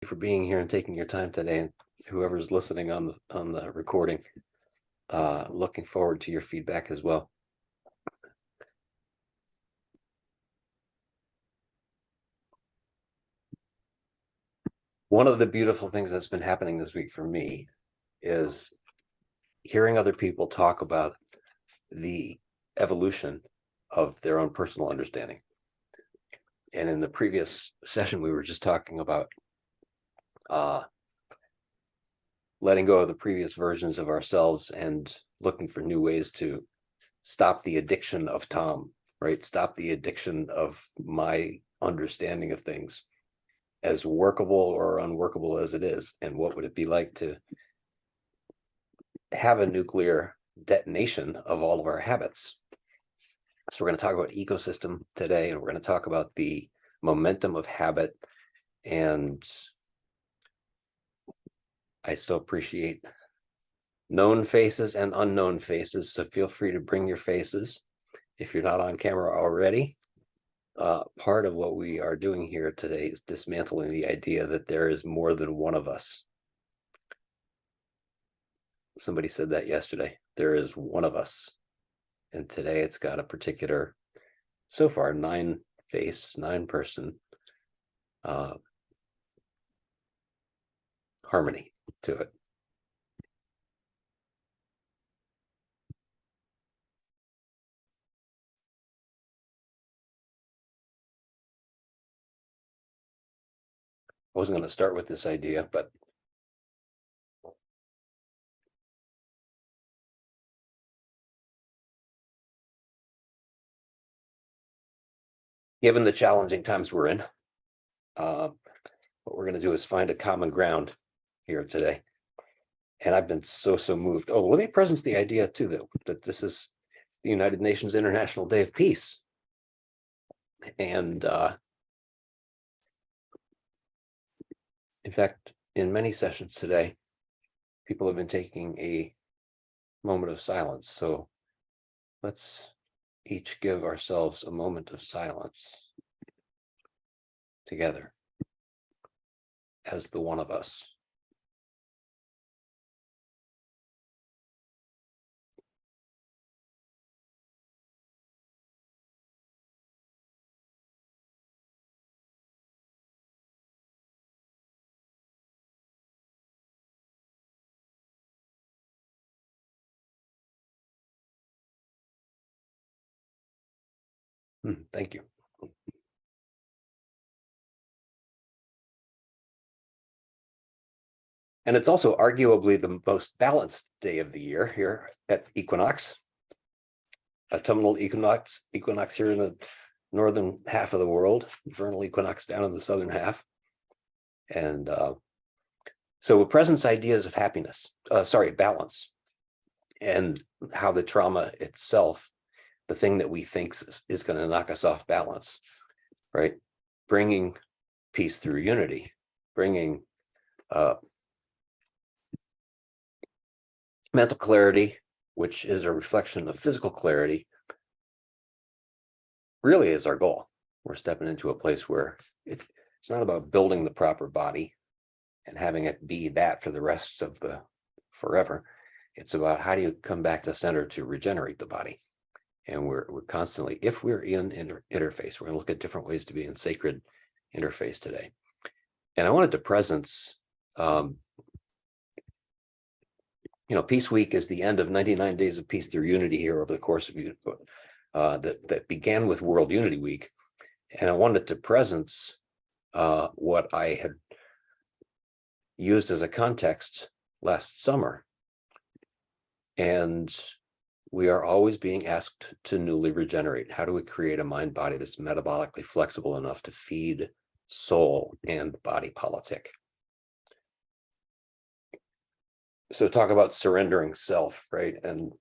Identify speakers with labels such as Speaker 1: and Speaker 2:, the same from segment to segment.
Speaker 1: for being here and taking your time today, and whoever's listening on the recording. Looking forward to your feedback as well. One of the beautiful things that's been happening this week for me is hearing other people talk about the evolution of their own personal understanding. And in the previous session, we were just talking about letting go of the previous versions of ourselves and looking for new ways to stop the addiction of Tom, right? Stop the addiction of my understanding of things, as workable or unworkable as it is. And what would it be like to have a nuclear detonation of all of our habits? So we're going to talk about ecosystem today, and we're going to talk about the momentum of habit. And I so appreciate known faces and unknown faces, so feel free to bring your faces if you're not on camera already. Part of what we are doing here today is dismantling the idea that there is more than one of us. Somebody said that yesterday. There is one of us. And today it's got a particular, so far, 9-person harmony to it. I wasn't going to start with this idea, but given the challenging times we're in, what we're going to do is find a common ground here today. And I've been so moved. Oh, let me present the idea too, that this is the United Nations International Day of Peace. And in fact, in many sessions today, people have been taking a moment of silence. So let's each give ourselves a moment of silence together as the one of us. Thank you. And it's also arguably the most balanced day of the year here at equinox, autumnal equinox here in the northern half of the world, vernal equinox down in the southern half. And so it presents ideas of happiness, balance, and how the trauma itself, the thing that we think is going to knock us off balance, right? Bringing peace through unity, bringing mental clarity, which is a reflection of physical clarity, really is our goal. We're stepping into a place where it's not about building the proper body and having it be that for the rest of the forever. It's about how do you come back to center to regenerate the body. And we're constantly, if we're in interface, we're going to look at different ways to be in sacred interface today. And I wanted to presence, Peace Week is the end of 99 days of peace through unity here over the course of that began with World Unity Week. And I wanted to presence what I had used as a context last summer. And we are always being asked to newly regenerate. How do we create a mind body that's metabolically flexible enough to feed soul and body politic? So talk about surrendering self, right? And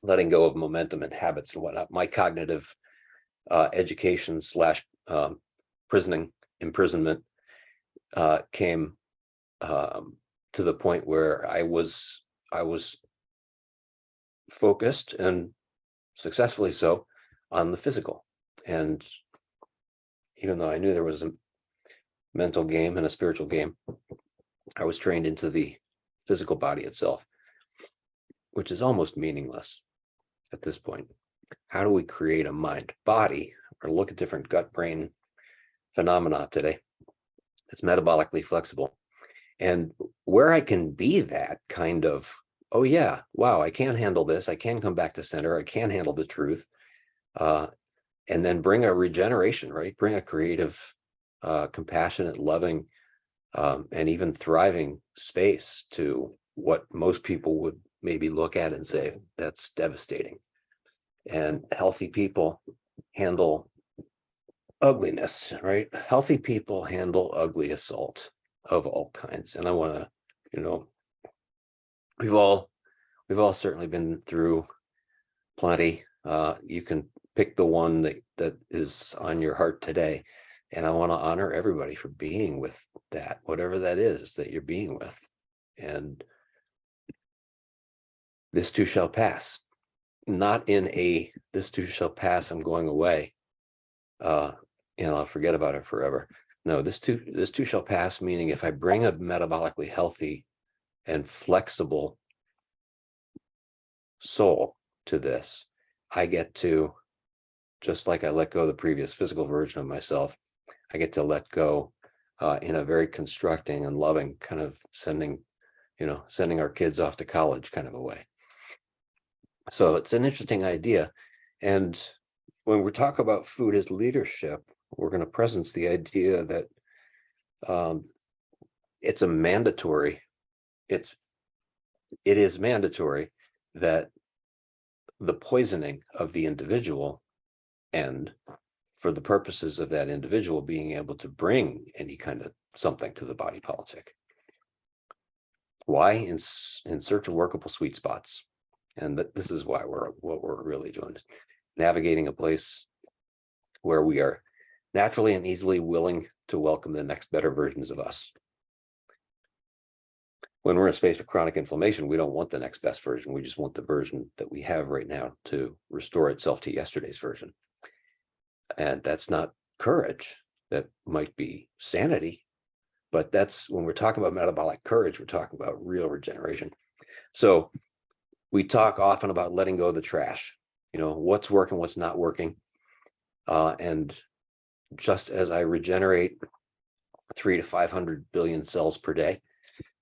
Speaker 1: letting go of momentum and habits and whatnot. My cognitive education / imprisonment came to the point where I was focused, and successfully so, on the physical. And even though I knew there was mental game and a spiritual game. I was trained into the physical body itself, which is almost meaningless at this point. How do we create a mind body or look at different gut brain phenomena today that's metabolically flexible? And where I can be that kind of, oh yeah, wow, I can handle this. I can come back to center. I can handle the truth. And then bring a regeneration, right? Bring a creative, compassionate, loving, and even thriving space to what most people would maybe look at and say, that's devastating. And healthy people handle ugliness, right? Healthy people handle ugly assault of all kinds. And I want to, we've all certainly been through plenty. You can pick the one that is on your heart today. And I want to honor everybody for being with that, whatever that is that you're being with. And this too shall pass. Not in a, this too shall pass, I'm going away, and I'll forget about it forever. No, this too shall pass, meaning if I bring a metabolically healthy and flexible soul to this, I get to, just like I let go of the previous physical version of myself, I get to let go in a very constructing and loving kind of sending our kids off to college kind of a way. So it's an interesting idea. And when we talk about food as leadership, we're going to presence the idea that it's a mandatory, it is mandatory that the poisoning of the individual end for the purposes of that individual being able to bring any kind of something to the body politic. Why? In search of workable sweet spots. And this is why what we're really doing is navigating a place where we are naturally and easily willing to welcome the next better versions of us. When we're in a space of chronic inflammation, we don't want the next best version. We just want the version that we have right now to restore itself to yesterday's version. And that's not courage. That might be sanity. But that's when we're talking about metabolic courage, we're talking about real regeneration. So we talk often about letting go of the trash, what's working, what's not working. And just as I regenerate 300 to 500 billion cells per day,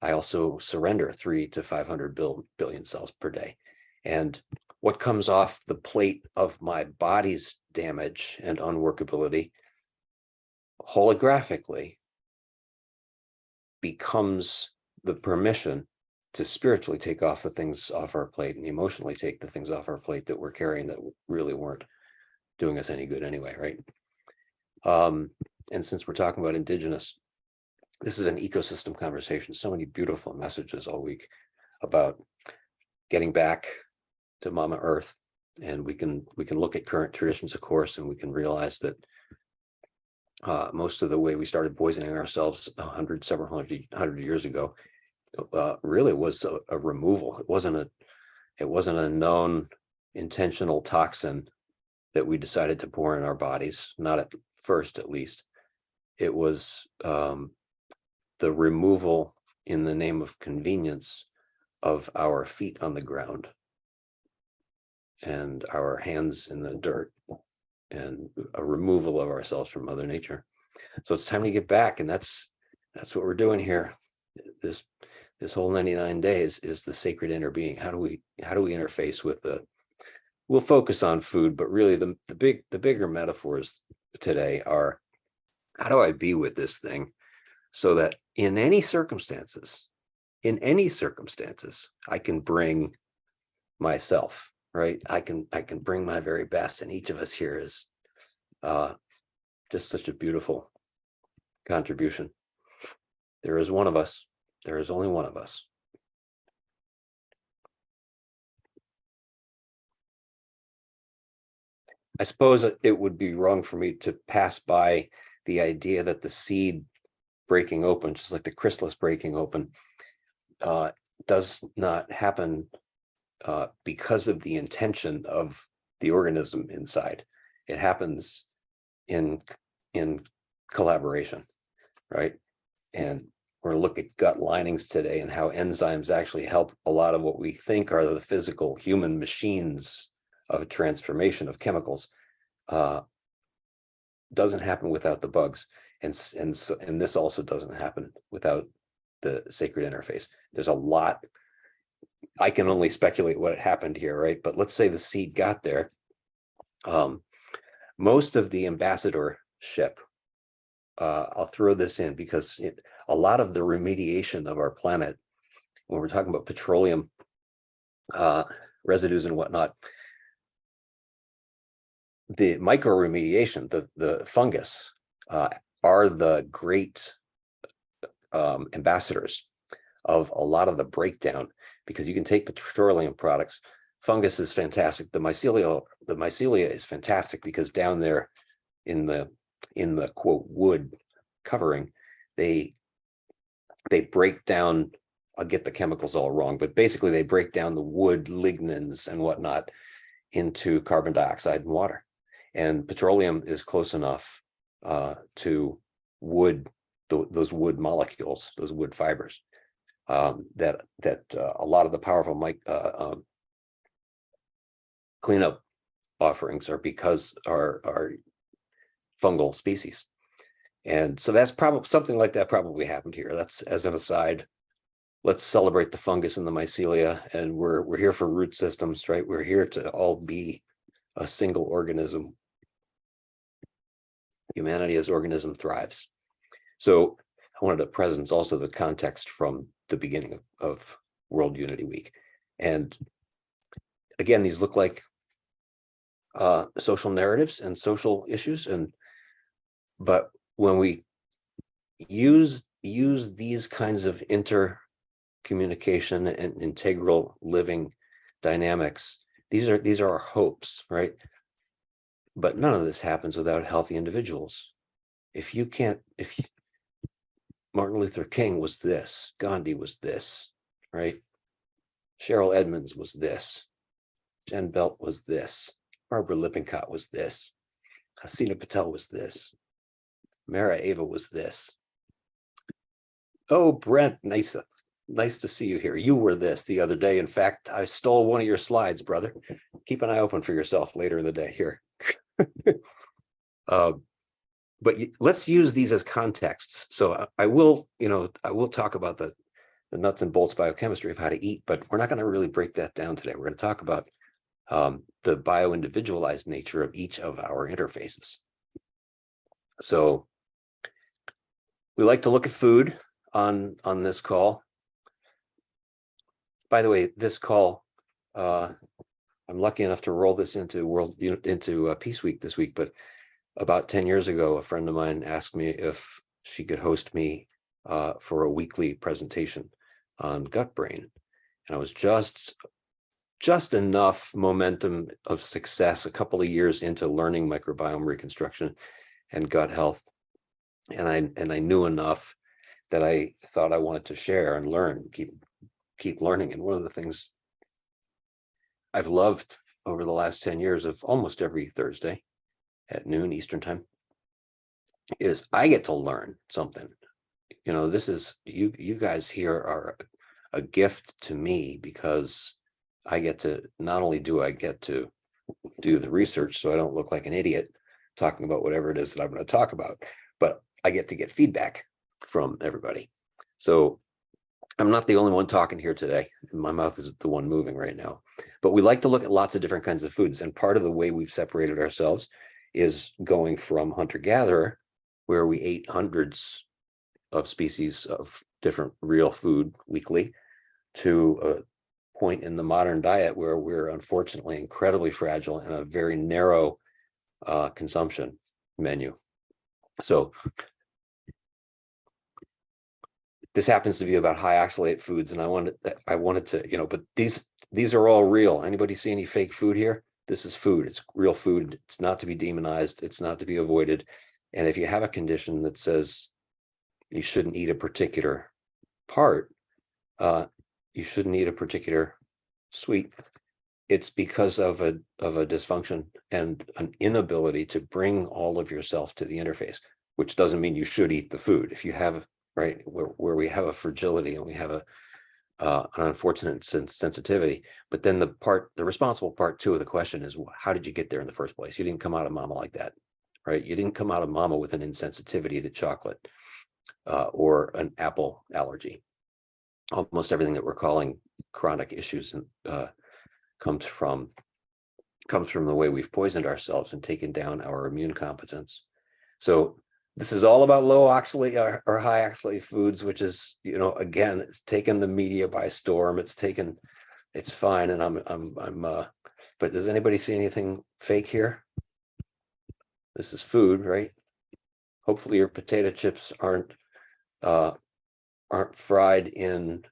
Speaker 1: I also surrender 300 to 500 billion cells per day. And what comes off the plate of my body's damage and unworkability holographically becomes the permission to spiritually take off the things off our plate and emotionally take the things off our plate that we're carrying that really weren't doing us any good anyway, right? And since we're talking about indigenous, this is an ecosystem conversation. So many beautiful messages all week about getting back to Mama Earth. And we can look at current traditions, of course, and we can realize that most of the way we started poisoning ourselves several hundred years ago really was a removal. It wasn't a known intentional toxin that we decided to pour in our bodies, not at first at least. It was the removal in the name of convenience of our feet on the ground and our hands in the dirt, and a removal of ourselves from Mother Nature. So it's time to get back, and that's what we're doing here. This whole 99 days is the sacred inner being. How do we interface with we'll focus on food, but really the bigger metaphors today are, how do I be with this thing so that in any circumstances, I can bring myself, right? I can bring my very best, and each of us here is just such a beautiful contribution. There is one of us. There is only one of us. I suppose it would be wrong for me to pass by the idea that the seed breaking open, just like the chrysalis breaking open, does not happen because of the intention of the organism inside. It happens in collaboration. right? And we're going to look at gut linings today and how enzymes actually help a lot of what we think are the physical human machines of a transformation of chemicals. Doesn't happen without the bugs, and this also doesn't happen without the sacred interface. There's a lot. I can only speculate what happened here, right? But let's say the seed got there. Most of the ambassadorship, I'll throw this in because a lot of the remediation of our planet, when we're talking about petroleum residues and whatnot, the micro-remediation, the fungus, are the great ambassadors of a lot of the breakdown, because you can take petroleum products. Fungus is fantastic. The mycelia is fantastic because down there in the quote wood covering, they break down. I'll get the chemicals all wrong, but basically they break down the wood lignins and whatnot into carbon dioxide and water. And petroleum is close enough to wood, those wood molecules, those wood fibers, that a lot of the powerful cleanup offerings are because are fungal species. And so that's probably something like that probably happened here. That's as an aside. Let's celebrate the fungus and the mycelia, and we're here for root systems, right? We're here to all be a single organism. Humanity as organism thrives. So I wanted to present also the context from the beginning of World Unity Week. And again, these look like social narratives and social issues, but when we use these kinds of intercommunication and integral living dynamics, these are our hopes, right? But none of this happens without healthy individuals. If Martin Luther King was this, Gandhi was this, right? Cheryl Edmonds was this, Jen Belt was this, Barbara Lippincott was this, Hasina Patel was this, Mara Ava was this. Oh, Brent, nice to see you here. You were this the other day. In fact, I stole one of your slides, brother. Keep an eye open for yourself later in the day here. But let's use these as contexts. So I will talk about the nuts and bolts biochemistry of how to eat, but we're not going to really break that down today. We're going to talk about the bio-individualized nature of each of our interfaces. So we like to look at food on this call. By the way, this call, I'm lucky enough to roll this into Peace Week this week, but about 10 years ago, a friend of mine asked me if she could host me for a weekly presentation on gut brain. And I was just enough momentum of success, a couple of years into learning microbiome reconstruction and gut health. And I knew enough that I thought I wanted to share and learn, keep learning. And one of the things I've loved over the last 10 years of almost every Thursday at noon Eastern time is I get to learn something. This is you guys here are a gift to me, because I get to, not only do I get to do the research so I don't look like an idiot talking about whatever it is that I'm going to talk about, but I get to get feedback from everybody. So I'm not the only one talking here today. My mouth is the one moving right now. But we like to look at lots of different kinds of foods. And part of the way we've separated ourselves is going from hunter-gatherer, where we ate hundreds of species of different real food weekly, to a point in the modern diet where we're unfortunately incredibly fragile and a very narrow consumption menu. So this happens to be about high oxalate foods, and I wanted to, but these are all real. Anybody see any fake food here? This is food. It's real food. It's not to be demonized. It's not to be avoided. And if you have a condition that says you shouldn't eat a particular part, you shouldn't eat a particular sweet, it's because of a dysfunction and an inability to bring all of yourself to the interface. which doesn't mean you should eat the food. If you have, right, where we have a fragility and we have an unfortunate sensitivity, but then the responsible part two of the question is, how did you get there in the first place? You didn't come out of mama like that, right? You didn't come out of mama with an insensitivity to chocolate or an apple allergy. Almost everything that we're calling chronic issues comes from the way we've poisoned ourselves and taken down our immune competence. So this is all about low oxalate or high oxalate foods, which is, again, it's taken the media by storm. It's fine. And but does anybody see anything fake here? This is food, right? Hopefully your potato chips aren't fried in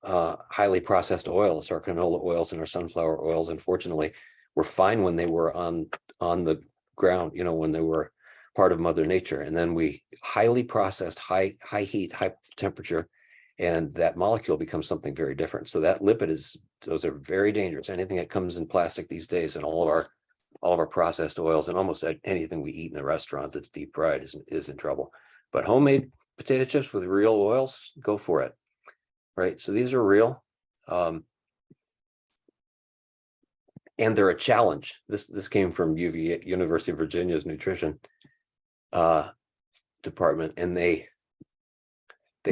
Speaker 1: highly processed oils, our canola oils and our sunflower oils. Unfortunately, were fine when they were on the ground, when they were part of Mother Nature, and then we highly processed, high heat, high temperature, and that molecule becomes something very different. So that lipid those are very dangerous. Anything that comes in plastic these days, and all of our processed oils, and almost anything we eat in a restaurant that's deep fried is in trouble. But homemade potato chips with real oils, go for it. Right, so these are real, and they're a challenge. This came from University of Virginia's nutrition department, and they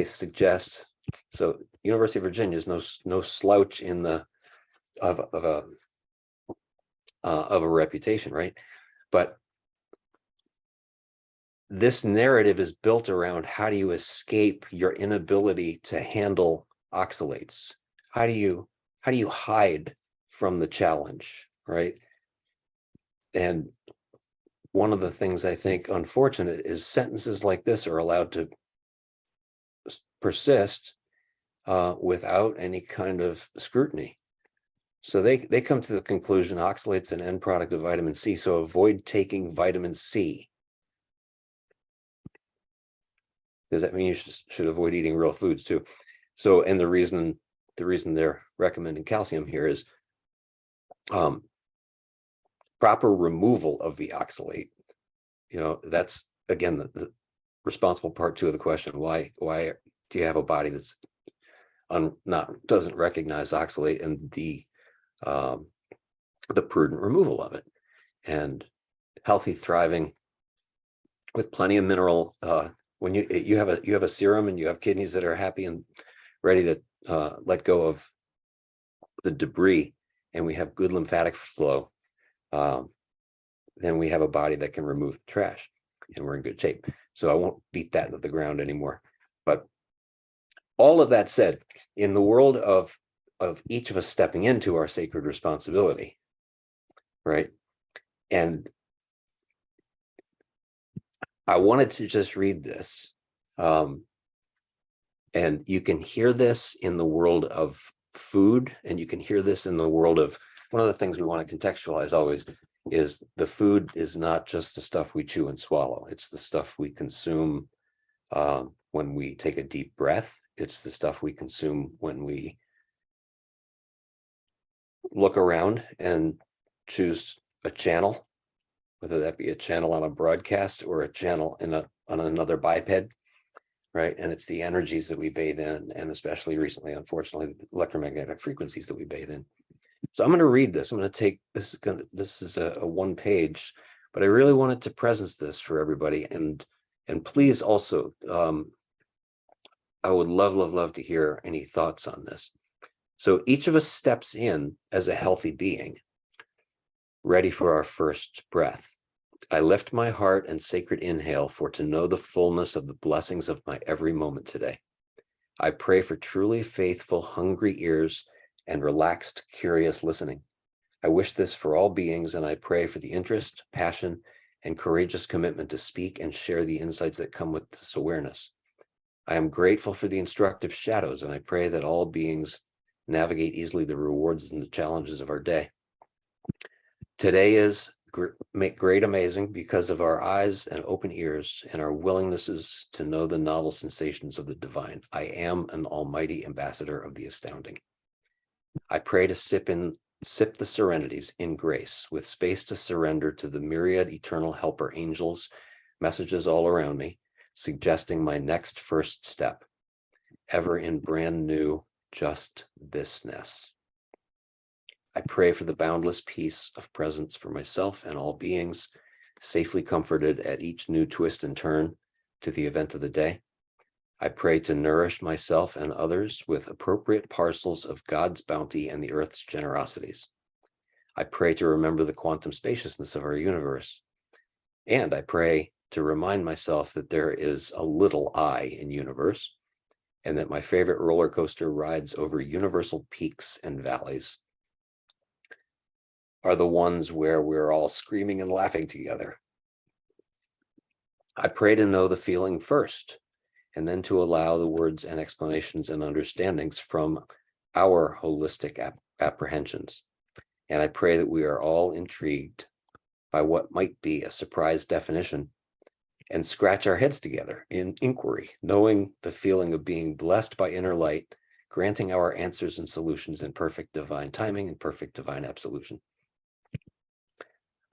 Speaker 1: suggest, so University of Virginia is no slouch in of a reputation, right? But this narrative is built around, how do you escape your inability to handle oxalates? How do you hide from the challenge, right? And one of the things I think unfortunate is sentences like this are allowed to persist without any kind of scrutiny. So they come to the conclusion oxalate's an end product of vitamin C, so avoid taking vitamin C. Does that mean you should avoid eating real foods too? So, and the reason they're recommending calcium here is proper removal of the oxalate. That's again the responsible part two of the question. Why do you have a body that's doesn't recognize oxalate, and the prudent removal of it, and healthy, thriving with plenty of mineral. When you have a serum and you have kidneys that are happy and ready to let go of the debris, and we have good lymphatic flow, then we have a body that can remove the trash, and we're in good shape. So I won't beat that into the ground anymore. But all of that said, in the world of each of us stepping into our sacred responsibility, right? And I wanted to just read this. And you can hear this in the world of food, and you can hear this in the world of, one of the things we want to contextualize always is the food is not just the stuff we chew and swallow. It's the stuff we consume when we take a deep breath. It's the stuff we consume when we look around and choose a channel, whether that be a channel on a broadcast or a channel on another biped, right? And it's the energies that we bathe in, and especially recently, unfortunately, the electromagnetic frequencies that we bathe in. So I'm going to read this. I'm going to take this. This is a one page, but I really wanted to presence this for everybody. And please also, I would love to hear any thoughts on this. So each of us steps in as a healthy being, ready for our first breath. I lift my heart and sacred inhale for to know the fullness of the blessings of my every moment today. I pray for truly faithful, hungry ears and relaxed, curious listening. I wish this for all beings, and I pray for the interest, passion, and courageous commitment to speak and share the insights that come with this awareness. I am grateful for the instructive shadows, and I pray that all beings navigate easily the rewards and the challenges of our day. Today is great, amazing, because of our eyes and open ears and our willingnesses to know the novel sensations of the divine. I am an almighty ambassador of the astounding. I pray to sip the serenities in grace, with space to surrender to the myriad eternal helper angels, messages all around me, suggesting my next first step, ever in brand new just thisness. I pray for the boundless peace of presence for myself and all beings, safely comforted at each new twist and turn to the event of the day. I pray to nourish myself and others with appropriate parcels of God's bounty and the earth's generosities. I pray to remember the quantum spaciousness of our universe. And I pray to remind myself that there is a little I in universe, and that my favorite roller coaster rides over universal peaks and valleys are the ones where we're all screaming and laughing together. I pray to know the feeling first, and then to allow the words and explanations and understandings from our holistic apprehensions. And I pray that we are all intrigued by what might be a surprise definition and scratch our heads together in inquiry, knowing the feeling of being blessed by inner light, granting our answers and solutions in perfect divine timing and perfect divine absolution.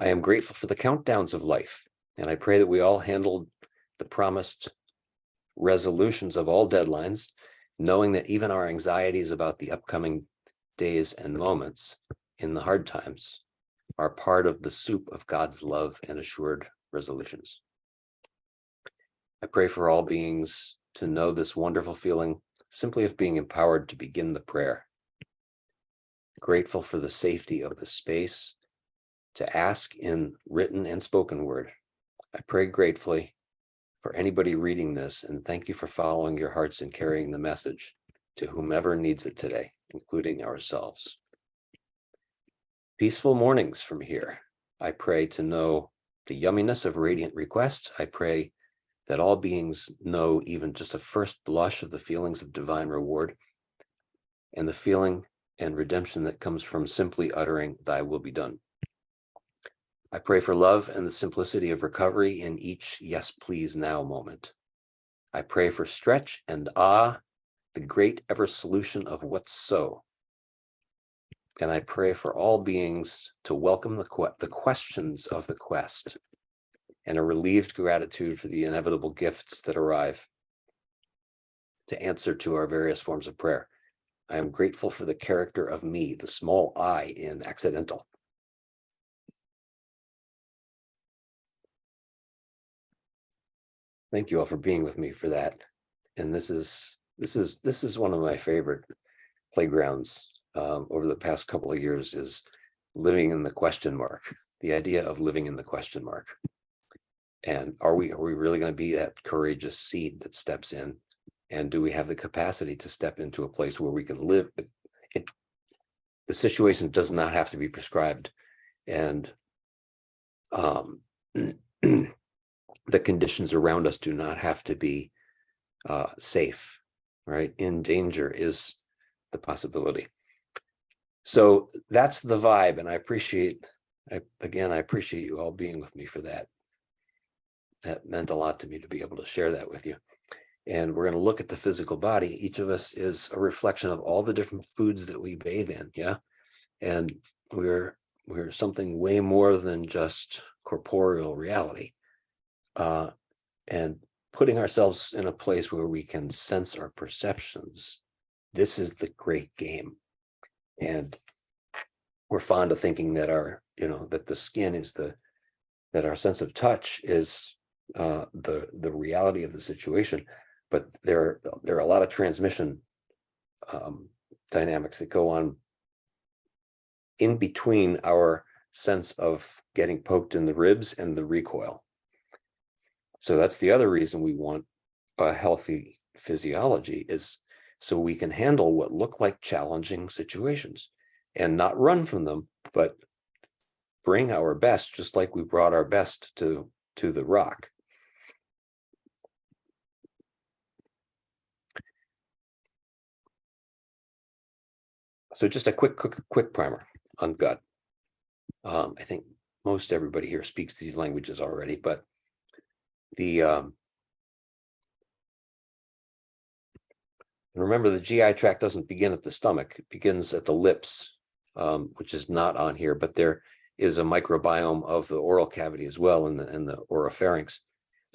Speaker 1: I am grateful for the countdowns of life, and I pray that we all handled the promised resolutions of all deadlines, knowing that even our anxieties about the upcoming days and moments in the hard times are part of the soup of God's love and assured resolutions. I pray for all beings to know this wonderful feeling simply of being empowered to begin the prayer. Grateful for the safety of the space to ask in written and spoken word. I pray gratefully for anybody reading this, and thank you for following your hearts and carrying the message to whomever needs it today, including ourselves. Peaceful mornings from here. I pray to know the yumminess of radiant request. I pray that all beings know even just a first blush of the feelings of divine reward and the feeling and redemption that comes from simply uttering thy will be done. I pray for love and the simplicity of recovery in each yes, please now moment. I pray for stretch and the great ever solution of what's so. And I pray for all beings to welcome the questions of the quest and a relieved gratitude for the inevitable gifts that arrive to answer to our various forms of prayer. I am grateful for the character of me, the small I in accidental. Thank you all for being with me for that. And this is one of my favorite playgrounds over the past couple of years, is living in the question mark, the idea of living in the question mark. And are we really going to be that courageous seed that steps in? And do we have the capacity to step into a place where we can live? The situation does not have to be prescribed, and the conditions around us do not have to be safe, right? In danger is the possibility. So that's the vibe, and I appreciate you all being with me for that. That meant a lot to me to be able to share that with you. And we're going to look at the physical body. Each of us is a reflection of all the different foods that we bathe in, yeah? And we're something way more than just corporeal reality. And putting ourselves in a place where we can sense our perceptions, this is the great game. And we're fond of thinking that that the skin is that our sense of touch is the reality of the situation. But there are a lot of transmission dynamics that go on in between our sense of getting poked in the ribs and the recoil. So that's the other reason we want a healthy physiology, is so we can handle what look like challenging situations and not run from them, but bring our best, just like we brought our best to the rock. So just a quick primer on gut. I think most everybody here speaks these languages already, but remember, the GI tract doesn't begin at the stomach; it begins at the lips, which is not on here. But there is a microbiome of the oral cavity as well, in the oropharynx.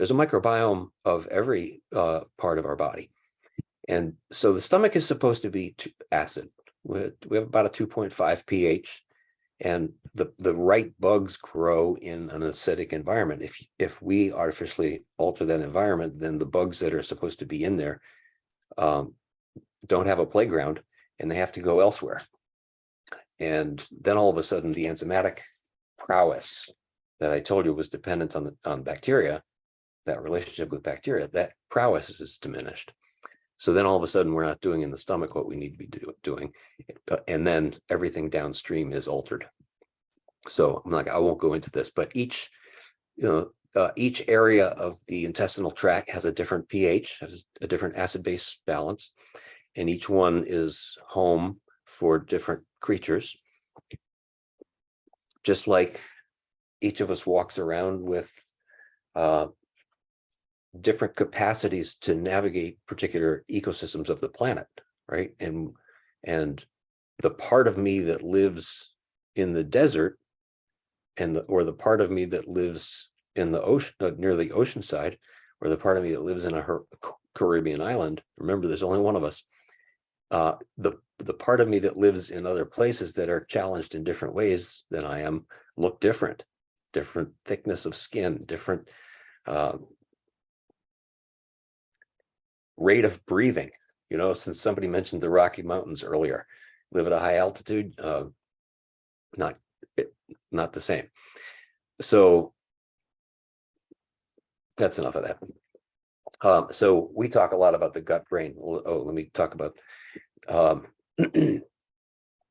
Speaker 1: there's a microbiome of every part of our body. And so the stomach is supposed to be acid. We have about a 2.5 pH, and the right bugs grow in an acidic environment. If we artificially alter that environment, then the bugs that are supposed to be in there don't have a playground, and they have to go elsewhere. And then all of a sudden, the enzymatic prowess that I told you was dependent on bacteria, that relationship with bacteria, that prowess is diminished. So then all of a sudden, we're not doing in the stomach what we need to be doing. And then everything downstream is altered. So I won't go into this, but each area of the intestinal tract has a different pH, has a different acid-base balance, and each one is home for different creatures. Just like each of us walks around with different capacities to navigate particular ecosystems of the planet, right? And the part of me that lives in the desert, or the part of me that lives in the ocean, near the ocean side, or the part of me that lives in a Caribbean island. Remember, there's only one of us. The part of me that lives in other places that are challenged in different ways than I am look different thickness of skin, different rate of breathing. Since somebody mentioned the Rocky Mountains earlier, live at a high altitude, not the same. So that's enough of that. So we talk a lot about the gut brain. Let me talk about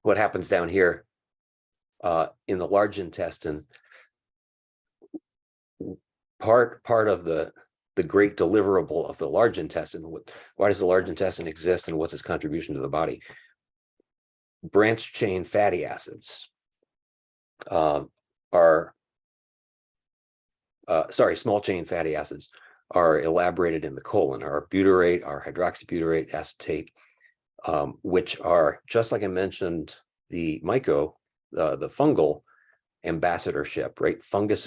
Speaker 1: what happens down here in the large intestine. Part of the great deliverable of the large intestine. Why does the large intestine exist, and what's its contribution to the body? Branched chain fatty acids small chain fatty acids are elaborated in the colon. Our butyrate, our hydroxybutyrate, acetate, which are, just like I mentioned, the fungal ambassadorship, right? Fungus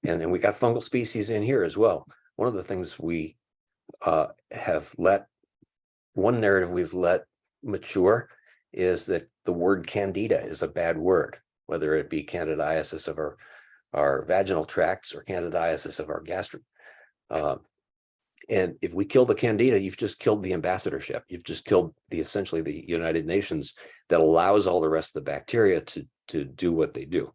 Speaker 1: and we got fungal species in here as well. One of the things we one narrative we've let mature is that the word candida is a bad word, whether it be candidiasis of our vaginal tracts or candidiasis of our gastric. And if we kill the candida, you've just killed the ambassadorship. You've just killed essentially the United Nations that allows all the rest of the bacteria to do what they do.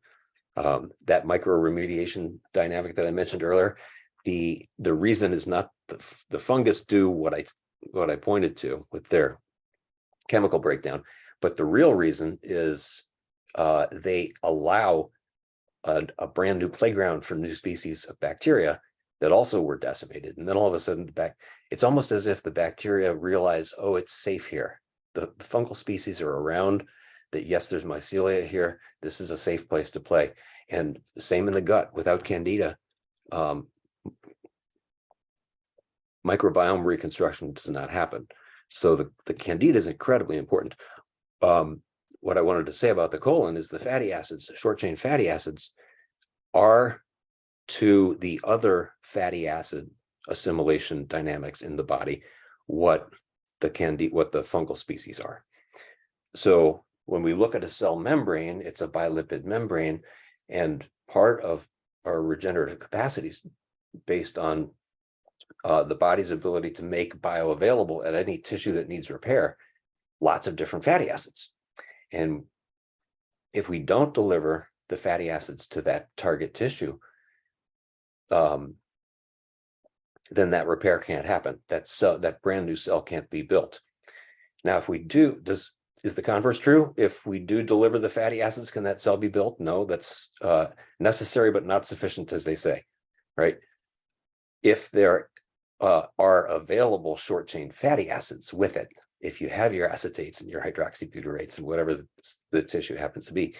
Speaker 1: That micro-remediation dynamic that I mentioned earlier, the reason is not the fungus do what I pointed to with their chemical breakdown, but the real reason is they allow a brand new playground for new species of bacteria that also were decimated. And then all of a sudden, it's almost as if the bacteria realize, oh, it's safe here. The fungal species are around, that yes, there's mycelia here. This is a safe place to play. And same in the gut. Without candida, microbiome reconstruction does not happen. So the candida is incredibly important. What I wanted to say about the colon is the fatty acids, short chain fatty acids, are to the other fatty acid assimilation dynamics in the body what the fungal species are. So when we look at a cell membrane, it's a bilipid membrane, and part of our regenerative capacities based on the body's ability to make bioavailable at any tissue that needs repair lots of different fatty acids. And if we don't deliver the fatty acids to that target tissue, then that repair can't happen. That brand new cell can't be built. Now, if we do, is the converse true? If we do deliver the fatty acids, can that cell be built? No, that's necessary but not sufficient, as they say, right? If there are available short chain fatty acids with it, if you have your acetates and your hydroxybutyrates and whatever the tissue happens to be,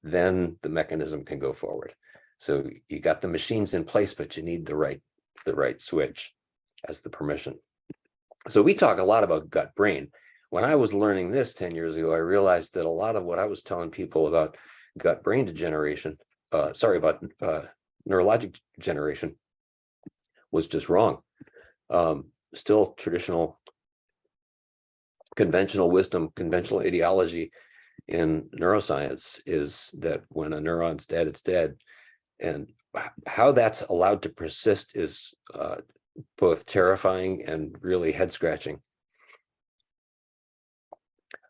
Speaker 1: then the mechanism can go forward. So you got the machines in place, but you need the right switch as the permission. So we talk a lot about gut brain. When I was learning this 10 years ago, I realized that a lot of what I was telling people about gut brain degeneration, about neurologic degeneration, was just wrong. Still traditional, conventional wisdom, conventional ideology in neuroscience is that when a neuron's dead, it's dead. And how that's allowed to persist is both terrifying and really head scratching.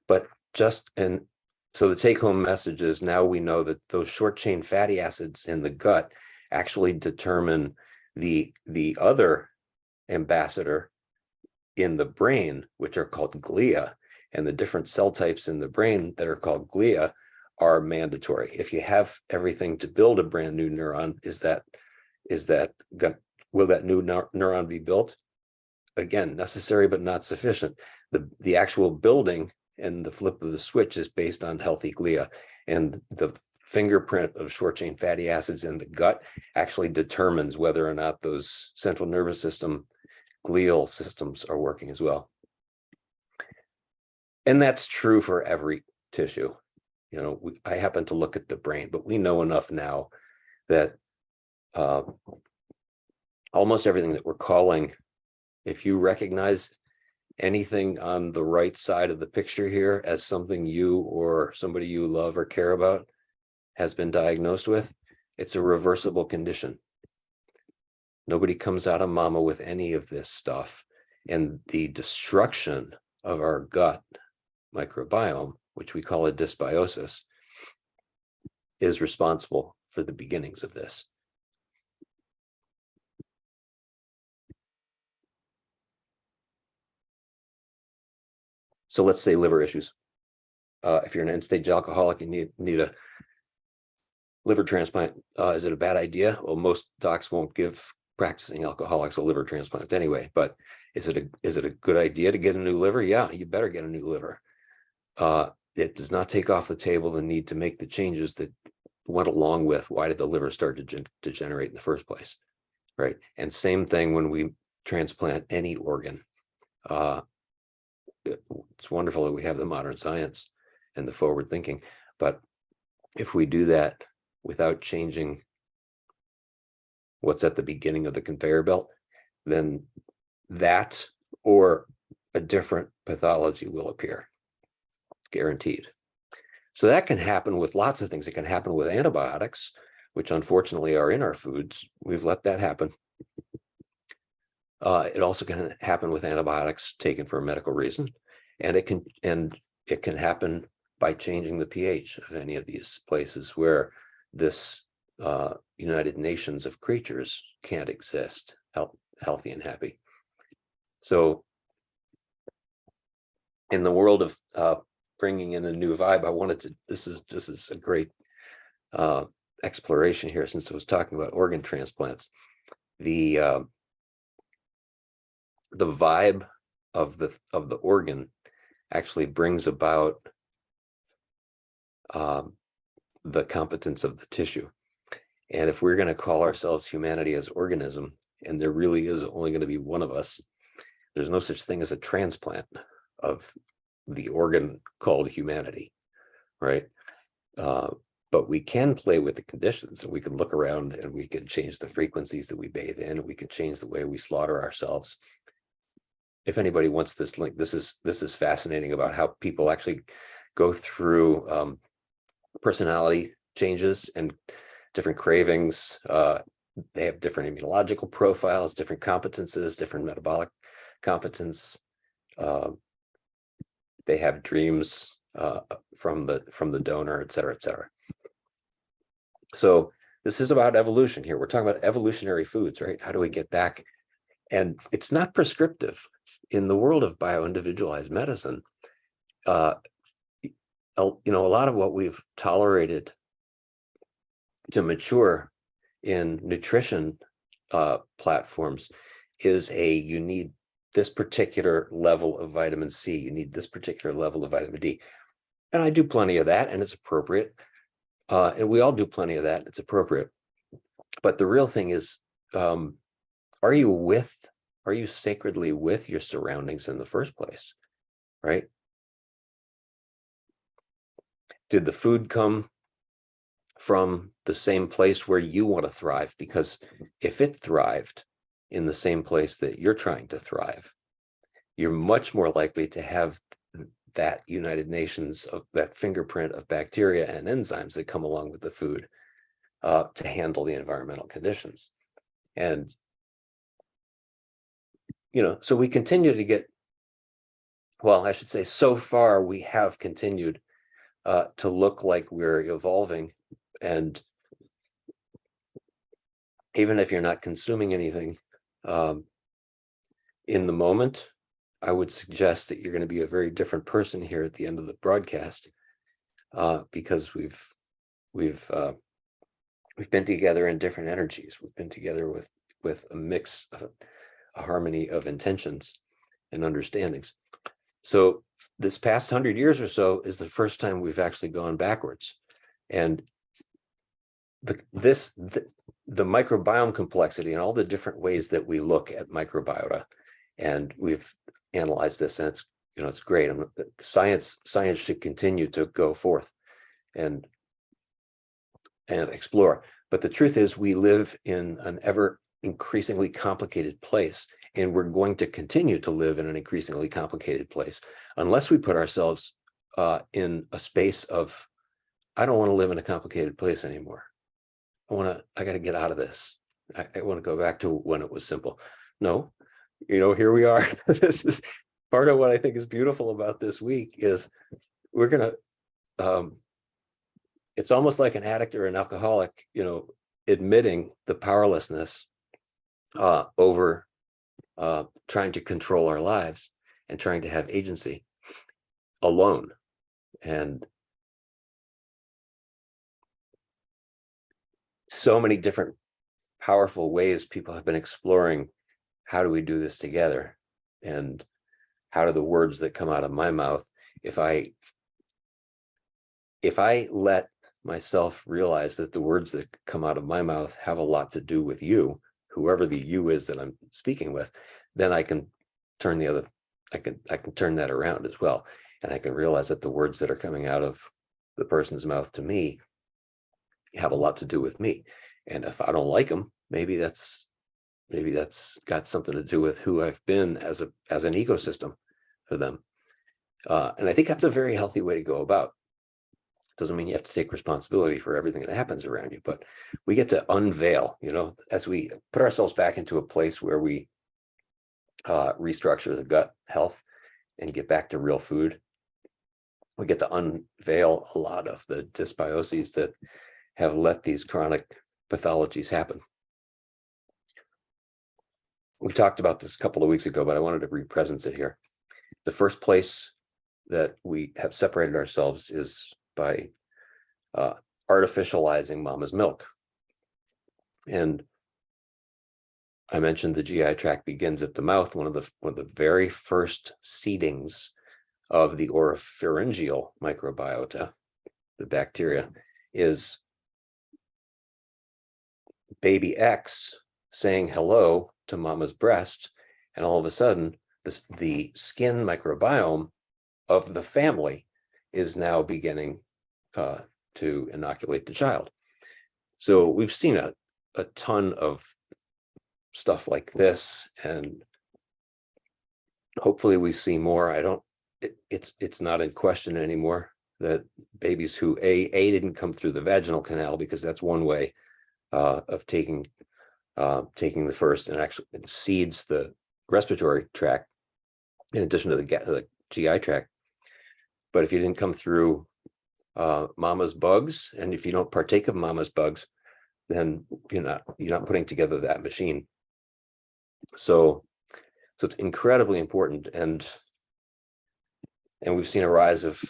Speaker 1: But so the take home message is now we know that those short chain fatty acids in the gut actually determine the other ambassador in the brain, which are called glia, and the different cell types in the brain that are called glia are mandatory. If you have everything to build a brand new neuron, will that new neuron be built? Again, necessary but not sufficient. The actual building and the flip of the switch is based on healthy glia, and the fingerprint of short chain fatty acids in the gut actually determines whether or not those central nervous system glial systems are working as well. And that's true for every tissue. You know, I happen to look at the brain, but we know enough now that almost everything that we're calling, if you recognize anything on the right side of the picture here as something you or somebody you love or care about has been diagnosed with, it's a reversible condition. Nobody comes out of mama with any of this stuff. And the destruction of our gut microbiome, which we call a dysbiosis, is responsible for the beginnings of this. So let's say liver issues. If you're an end-stage alcoholic, you need a liver transplant. Is it a bad idea? Well, most docs won't give practicing alcoholics a liver transplant anyway, but is it a good idea to get a new liver? Yeah, you better get a new liver. It does not take off the table the need to make the changes that went along with why did the liver start to degenerate in the first place, right? And same thing when we transplant any organ. It's wonderful that we have the modern science and the forward thinking, but if we do that without changing what's at the beginning of the conveyor belt, then that or a different pathology will appear, guaranteed. So that can happen with lots of things. It can happen with antibiotics, which unfortunately are in our foods. We've let that happen. It also can happen with antibiotics taken for a medical reason, and it can happen by changing the pH of any of these places where this United Nations of creatures can't exist healthy and happy. So in the world of bringing in a new vibe, I wanted to, this is a great exploration here, since I was talking about organ transplants. The vibe of the organ actually brings about the competence of the tissue. And if we're going to call ourselves humanity as organism, and there really is only going to be one of us, there's no such thing as a transplant of the organ called humanity, right? But we can play with the conditions, and we can look around and we can change the frequencies that we bathe in, and we can change the way we slaughter ourselves. If anybody wants this link, this is fascinating about how people actually go through personality changes and different cravings. They have different immunological profiles, different competences, different metabolic competence. They have dreams from the donor, et cetera, et cetera. So this is about evolution here. We're talking about evolutionary foods, right? How do we get back? And it's not prescriptive. In the world of bio-individualized medicine, a lot of what we've tolerated to mature in nutrition platforms is you need this particular level of vitamin C, you need this particular level of vitamin D. And I do plenty of that, and it's appropriate. And we all do plenty of that, it's appropriate. But the real thing is, are you sacredly with your surroundings in the first place, right? Did the food come from the same place where you want to thrive? Because if it thrived in the same place that you're trying to thrive, you're much more likely to have that United Nations, of that fingerprint of bacteria and enzymes that come along with the food to handle the environmental conditions. And, so we continue to get, well, I should say, so far we have continued to look like we're evolving. And even if you're not consuming anything in the moment, I would suggest that you're going to be a very different person here at the end of the broadcast, because we've been together in different energies. We've been together with a mix, a harmony of intentions and understandings. So this past 100 years or so is the first time we've actually gone backwards, and the microbiome complexity and all the different ways that we look at microbiota, and we've analyzed this, and it's great. Science should continue to go forth and explore. But the truth is, we live in an ever increasingly complicated place, and we're going to continue to live in an increasingly complicated place unless we put ourselves in a space of, I don't want to live in a complicated place anymore. I got to get out of this. I want to go back to when it was simple. No, here we are. This is part of what I think is beautiful about this week is we're going to, it's almost like an addict or an alcoholic, admitting the powerlessness over trying to control our lives and trying to have agency alone. And so many different powerful ways people have been exploring, how do we do this together? And how do the words that come out of my mouth, if I let myself realize that the words that come out of my mouth have a lot to do with you, whoever the you is that I'm speaking with, then I can turn I can turn that around as well. And I can realize that the words that are coming out of the person's mouth to me have a lot to do with me. And if I don't like them, maybe that's got something to do with who I've been as an ecosystem for them. And I think that's a very healthy way to go about. Doesn't mean you have to take responsibility for everything that happens around you, but we get to unveil, as we put ourselves back into a place where we restructure the gut health and get back to real food. We get to unveil a lot of the dysbioses that have let these chronic pathologies happen. We talked about this a couple of weeks ago, but I wanted to re-presence it here. The first place that we have separated ourselves is by artificializing mama's milk. And I mentioned the GI tract begins at the mouth. One of the very first seedings of the oropharyngeal microbiota, the bacteria, is baby X saying hello to mama's breast, and all of a sudden the skin microbiome of the family is now beginning to inoculate the child. So we've seen a ton of stuff like this, and hopefully we see more. It's not in question anymore that babies who didn't come through the vaginal canal, because that's one way of taking the first, and actually it seeds the respiratory tract in addition to the GI tract. But if you didn't come through mama's bugs, and if you don't partake of mama's bugs, then you're not putting together that machine. So it's incredibly important, and we've seen a rise of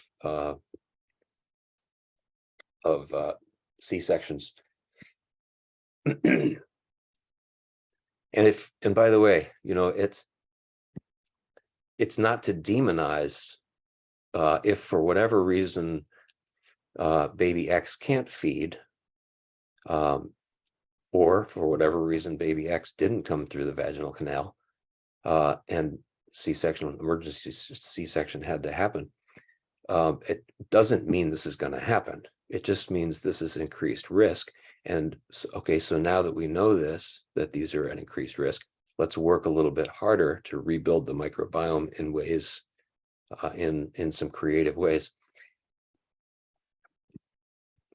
Speaker 1: C-sections. And by the way, it's not to demonize if for whatever reason baby X can't feed, or for whatever reason baby X didn't come through the vaginal canal, and emergency C-section had to happen. It doesn't mean this is going to happen. It just means this is increased risk. And so now that we know that these are at increased risk, let's work a little bit harder to rebuild the microbiome in ways, in some creative ways.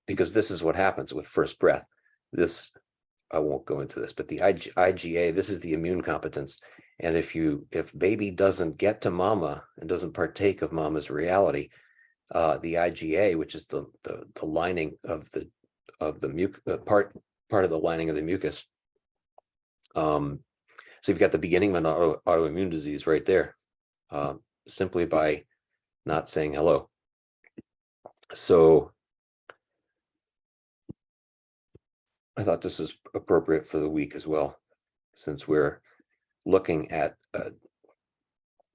Speaker 1: Because this is what happens with first breath. This, I won't go into this, but the IgA, this is the immune competence. And if baby doesn't get to mama and doesn't partake of mama's reality, the IgA, which is the lining of the part of the lining of the mucus. So you've got the beginning of an autoimmune disease right there, simply by not saying hello. So I thought this is appropriate for the week as well, since we're looking at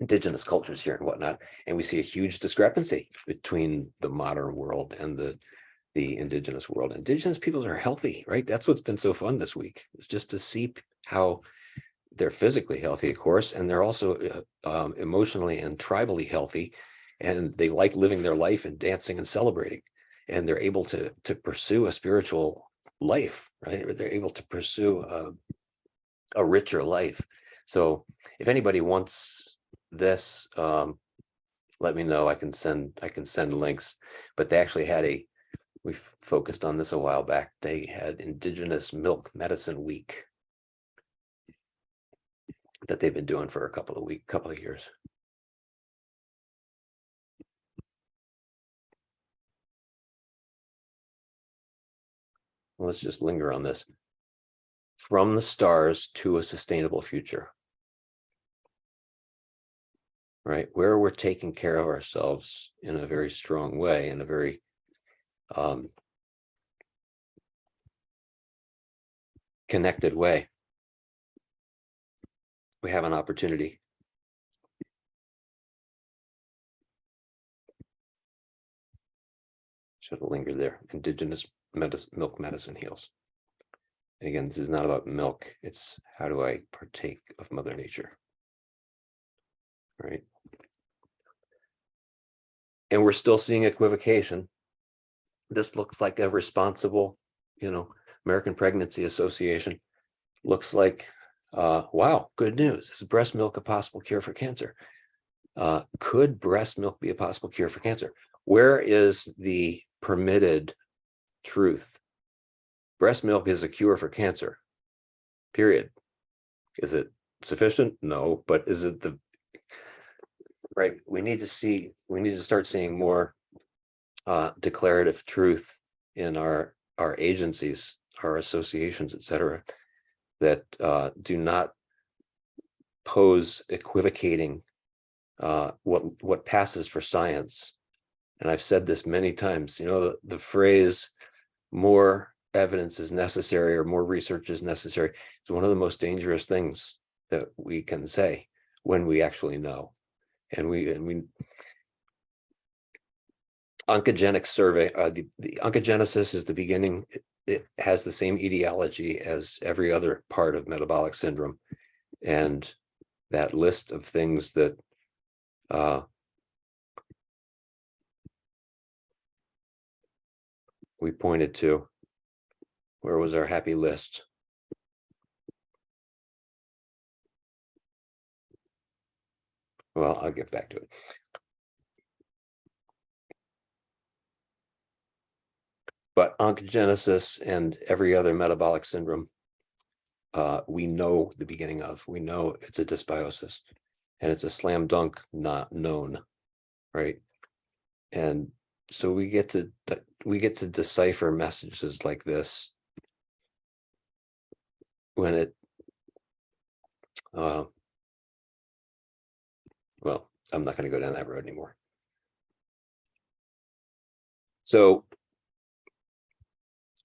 Speaker 1: indigenous cultures here and whatnot, and we see a huge discrepancy between the modern world and the indigenous world. Indigenous peoples are healthy, right? That's what's been so fun this week, is just to see how they're physically healthy, of course, and they're also emotionally and tribally healthy, and they like living their life and dancing and celebrating, and they're able to pursue a spiritual life, right? Or they're able to pursue a richer life. So if anybody wants this, let me know. I can send links. But they actually had we focused on this a while back. They had Indigenous Milk Medicine Week that they've been doing for a couple of years. Let's just linger on this. From the stars to a sustainable future. Right? Where we're taking care of ourselves in a very strong way, in a very connected way. We have an opportunity. Should have lingered there. Indigenous milk medicine heals. And again, this is not about milk. It's how do I partake of Mother Nature, right? And we're still seeing equivocation. This looks like a responsible, American Pregnancy Association looks like, wow, good news. Is breast milk a possible cure for cancer? Could breast milk be a possible cure for cancer? Where is the permitted truth? Breast milk is a cure for cancer, period. Is it sufficient? No, but is it right? We need to start seeing more declarative truth in our agencies, our associations, etc., that do not pose equivocating what passes for science. And I've said this many times, the phrase more evidence is necessary or more research is necessary is one of the most dangerous things that we can say when we actually know. And we oncogenic survey, the oncogenesis is the beginning. It has the same etiology as every other part of metabolic syndrome. And that list of things that we pointed to, where was our happy list? Well, I'll get back to it. But oncogenesis and every other metabolic syndrome, we know the beginning of. We know it's a dysbiosis, and it's a slam dunk not known, right? And so we get to decipher messages like this when it, well, I'm not going to go down that road anymore. So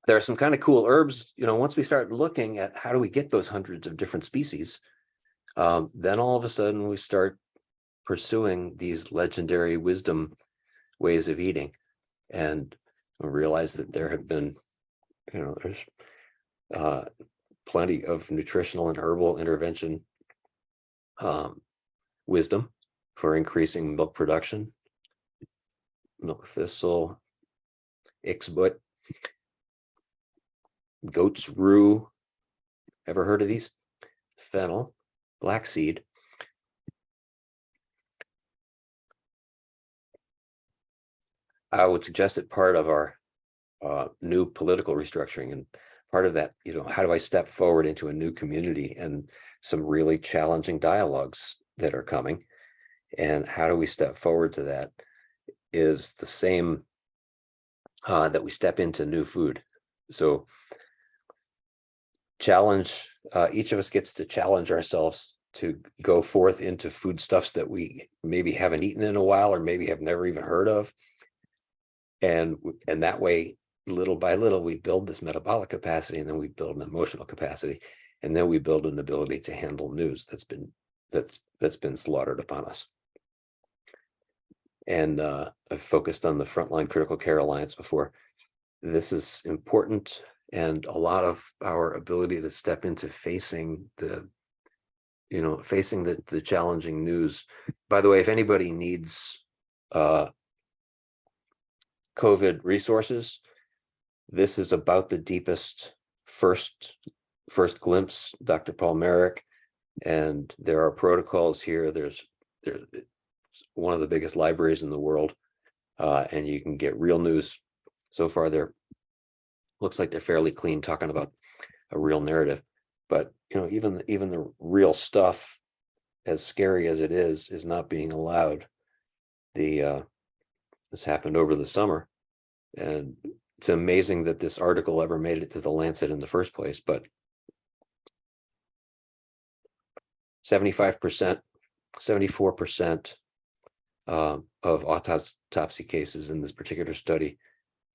Speaker 1: there are some kind of cool herbs, once we start looking at how do we get those hundreds of different species, then all of a sudden we start pursuing these legendary wisdom ways of eating, and realize that there have been, there's plenty of nutritional and herbal intervention wisdom for increasing milk production. Milk thistle, ixbut, goat's rue. Ever heard of these? Fennel, black seed. I would suggest that part of our new political restructuring, and part of that, how do I step forward into a new community and some really challenging dialogues that are coming, and how do we step forward to that, is the same that we step into new food. So challenge, each of us gets to challenge ourselves to go forth into foodstuffs that we maybe haven't eaten in a while, or maybe have never even heard of. And that way, little by little, we build this metabolic capacity, and then we build an emotional capacity, and then we build an ability to handle news that's been slaughtered upon us. And I've focused on the Frontline Critical Care Alliance before. This is important, and a lot of our ability to step into facing the challenging news. By the way, if anybody needs COVID resources, this is about the deepest first glimpse, Dr. Paul Merrick, and there are protocols here. There's one of the biggest libraries in the world, and you can get real news. So far, looks like they're fairly clean, talking about a real narrative. But even the real stuff, as scary as it is not being allowed. This happened over the summer, and it's amazing that this article ever made it to the Lancet in the first place. But 75%, 74% of autopsy cases in this particular study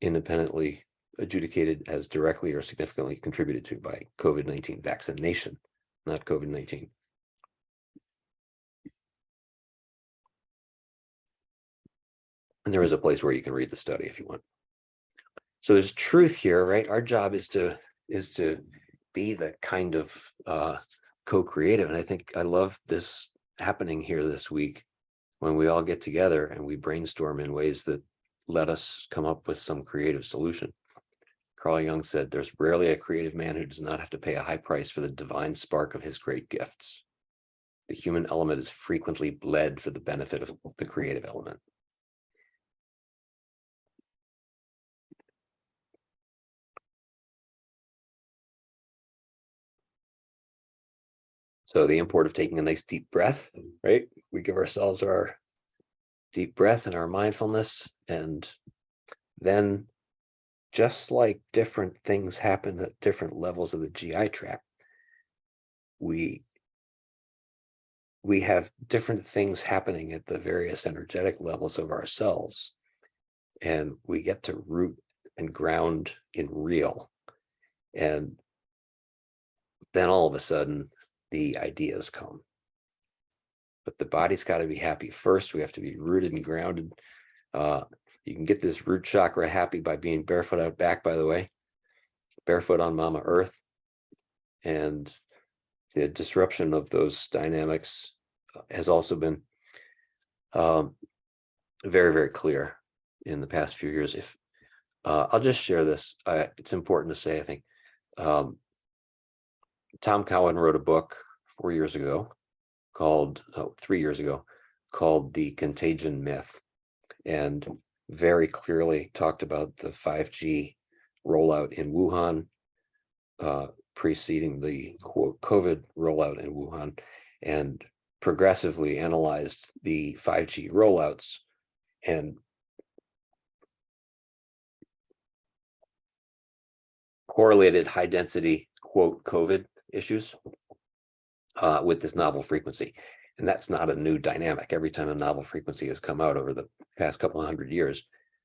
Speaker 1: independently adjudicated as directly or significantly contributed to by COVID-19 vaccination, not COVID-19. And there is a place where you can read the study if you want. So there's truth here, right? Our job is to be the kind of co-creative. And I think I love this happening here this week, when we all get together and we brainstorm in ways that let us come up with some creative solution. Carl Jung said, "There's rarely a creative man who does not have to pay a high price for the divine spark of his great gifts. The human element is frequently bled for the benefit of the creative element." So the import of taking a nice deep breath, right? We give ourselves our deep breath and our mindfulness, and then, just like different things happen at different levels of the GI tract, we have different things happening at the various energetic levels of ourselves, and we get to root and ground in real. And then all of a sudden, the ideas come. But the body's got to be happy first. We have to be rooted and grounded. You can get this root chakra happy by being barefoot out back, by the way, barefoot on Mama Earth. And the disruption of those dynamics has also been very, very clear in the past few years. If I'll just share this, it's important to say, I think, Tom Cowan wrote a book 4 years ago called 3 years ago called The Contagion Myth, and very clearly talked about the 5G rollout in Wuhan, preceding the quote COVID rollout in Wuhan, and progressively analyzed the 5G rollouts and correlated high density quote COVID issues with this novel frequency. And that's not a new dynamic. Every time a novel frequency has come out over the past couple of 100 years,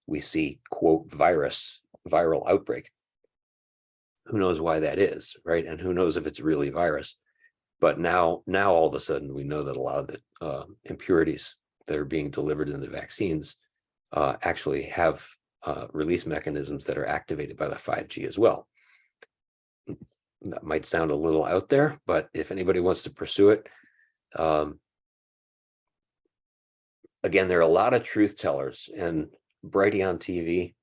Speaker 1: we see quote viral outbreak. Who knows why that is, right? And who knows if it's really virus? But now all of a sudden we know that a lot of the impurities that are being delivered in the vaccines actually have release mechanisms that are activated by the 5G as well. That might sound a little out there, but if anybody wants to pursue it, again, there are a lot of truth tellers, and Brighty on TV,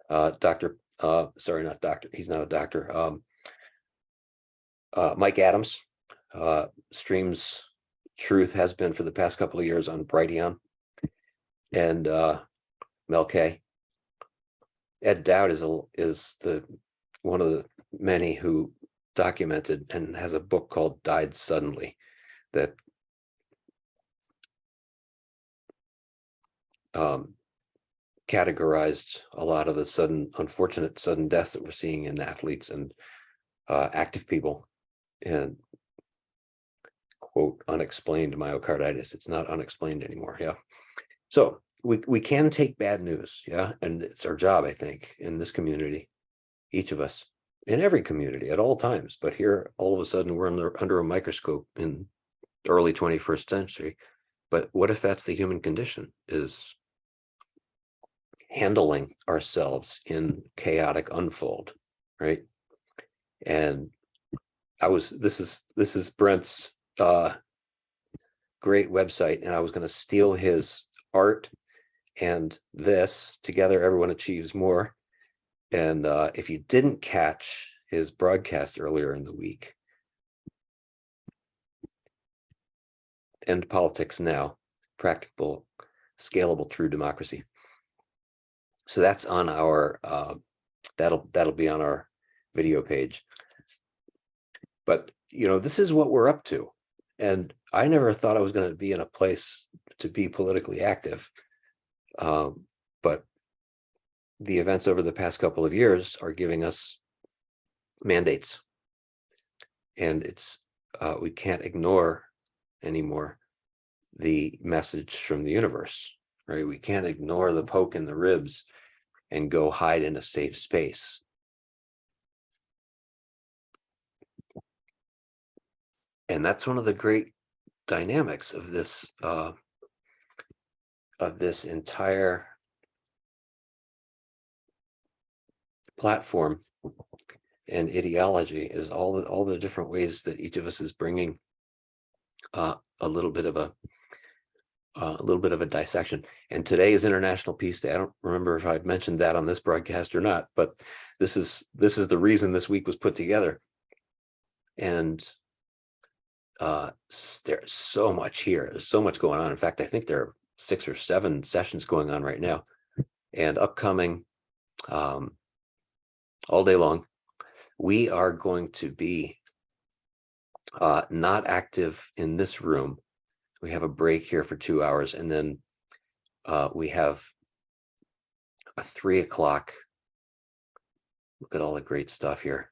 Speaker 1: sorry, not doctor, he's not a doctor, Mike Adams, Stream's truth has been for the past couple of years on Brighteon and Mel K. Ed Dowd is the one of the many who documented and has a book called Died Suddenly that categorized a lot of the unfortunate sudden deaths that we're seeing in athletes and active people, and quote, unexplained myocarditis. It's not unexplained anymore. Yeah. So we can take bad news. Yeah. And it's our job, I think, in this community, each of us, in every community at all times. But here, all of a sudden, we're under a microscope in the early 21st century. But what if that's the human condition, is handling ourselves in chaotic unfold, right? And this is Brent's great website, and I was going to steal his art and this together. Everyone achieves more. And if you didn't catch his broadcast earlier in the week, End Politics Now, Practical, Scalable, True Democracy. So that's on our that'll be on our video page. But this is what we're up to, and I never thought I was going to be in a place to be politically active, but the events over the past couple of years are giving us mandates, and it's we can't ignore anymore the message from the universe, right? We can't ignore the poke in the ribs and go hide in a safe space. And that's one of the great dynamics of this entire platform and ideology, is all the different ways that each of us is bringing a little bit of a dissection. And today is International Peace Day. I don't remember if I'd mentioned that on this broadcast or not, but this is the reason this week was put together. And there's so much here. There's so much going on. In fact, I think there are 6 or 7 sessions going on right now, and upcoming all day long. We are going to be not active in this room. We have a break here for 2 hours, and then we have a 3 o'clock. Look at all the great stuff here.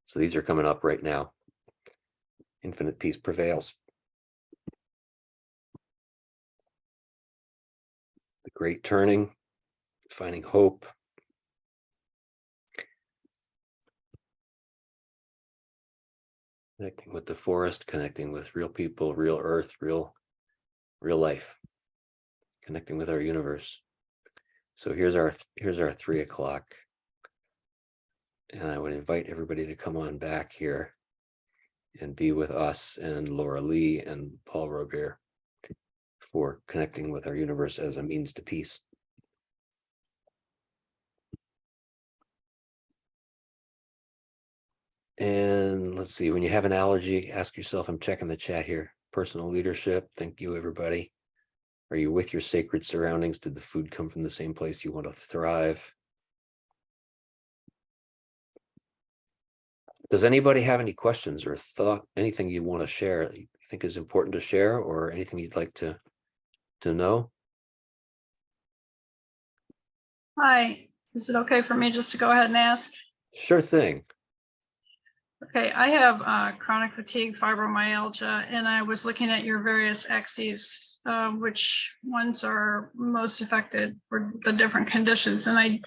Speaker 1: So these are coming up right now. Infinite Peace Prevails. The Great Turning, Finding Hope. Connecting with the forest, connecting with real people, real earth, real life, connecting with our universe. So here's our 3 o'clock. And I would invite everybody to come on back here and be with us and Laura Lee and Paul Robert for connecting with our universe as a means to peace. And let's see, when you have an allergy, ask yourself, I'm checking the chat here. Personal leadership. Thank you, everybody. Are you with your sacred surroundings? Did the food come from the same place you want to thrive? Does anybody have any questions or thought, anything you want to share that you think is important to share, or anything you'd like to know?
Speaker 2: Hi, is it okay for me just to go ahead and ask?
Speaker 1: Sure thing.
Speaker 2: Okay, I have chronic fatigue, fibromyalgia, and I was looking at your various axes, which ones are most affected for the different conditions. And I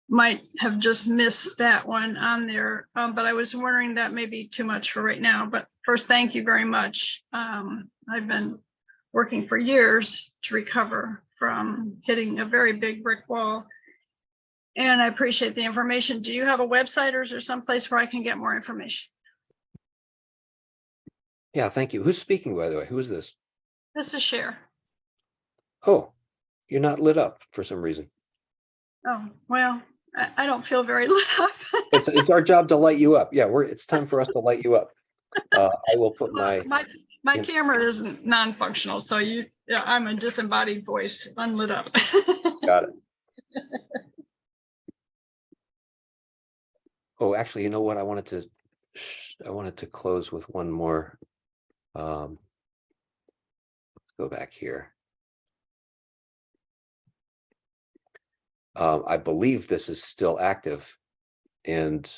Speaker 2: might have just missed that one on there, but I was wondering, that may be too much for right now. But first, thank you very much. I've been working for years to recover from hitting a very big brick wall. And I appreciate the information. Do you have a website, or is there some place where I can get more information?
Speaker 1: Yeah, thank you. Who's speaking, by the way? Who is this?
Speaker 2: This is Cher.
Speaker 1: Oh, you're not lit up for some reason.
Speaker 2: Oh, well, I don't feel very lit up.
Speaker 1: It's our job to light you up. Yeah, it's time for us to light you up. I will put
Speaker 2: my
Speaker 1: in-
Speaker 2: camera isn't non-functional, so I'm a disembodied voice, unlit up.
Speaker 1: got it. Oh, actually, you know what? I wanted to close with one more. Let's go back here. I believe this is still active, and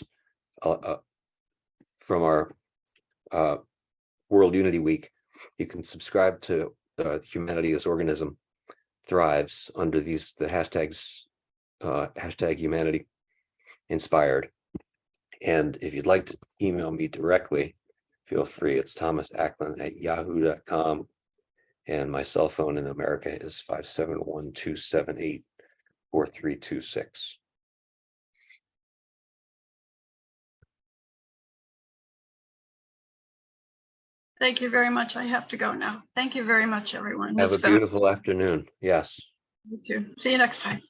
Speaker 1: from our World Unity Week, you can subscribe to Humanity as Organism Thrives under the hashtags hashtag Humanity Inspired. And if you'd like to email me directly, feel free. It's thomasacklin@yahoo.com. And my cell phone in America is 571-278-4326.
Speaker 2: Thank you very much. I have to go now. Thank you very much, everyone.
Speaker 1: Have a beautiful afternoon. Yes.
Speaker 2: You too. See you next time.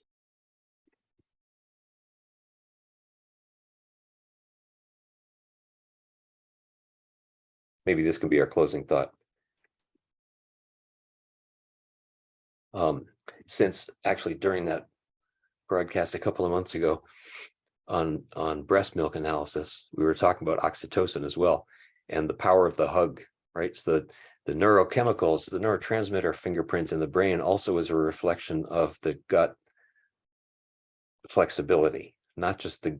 Speaker 1: Maybe this can be our closing thought. Since actually during that broadcast a couple of months ago on breast milk analysis, we were talking about oxytocin as well, and the power of the hug, right? So the neurochemicals, the neurotransmitter fingerprint in the brain also is a reflection of the gut flexibility, not just the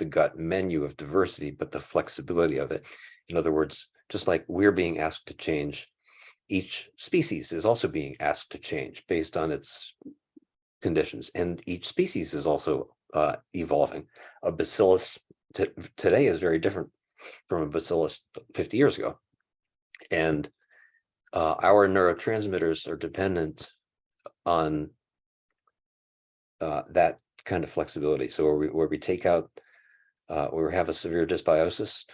Speaker 1: gut menu of diversity, but the flexibility of it. In other words, just like we're being asked to change, each species is also being asked to change based on its conditions, and each species is also evolving. A bacillus today is very different from a bacillus 50 years ago, and our neurotransmitters are dependent on that kind of flexibility. So where we take out, where we have a severe dysbiosis,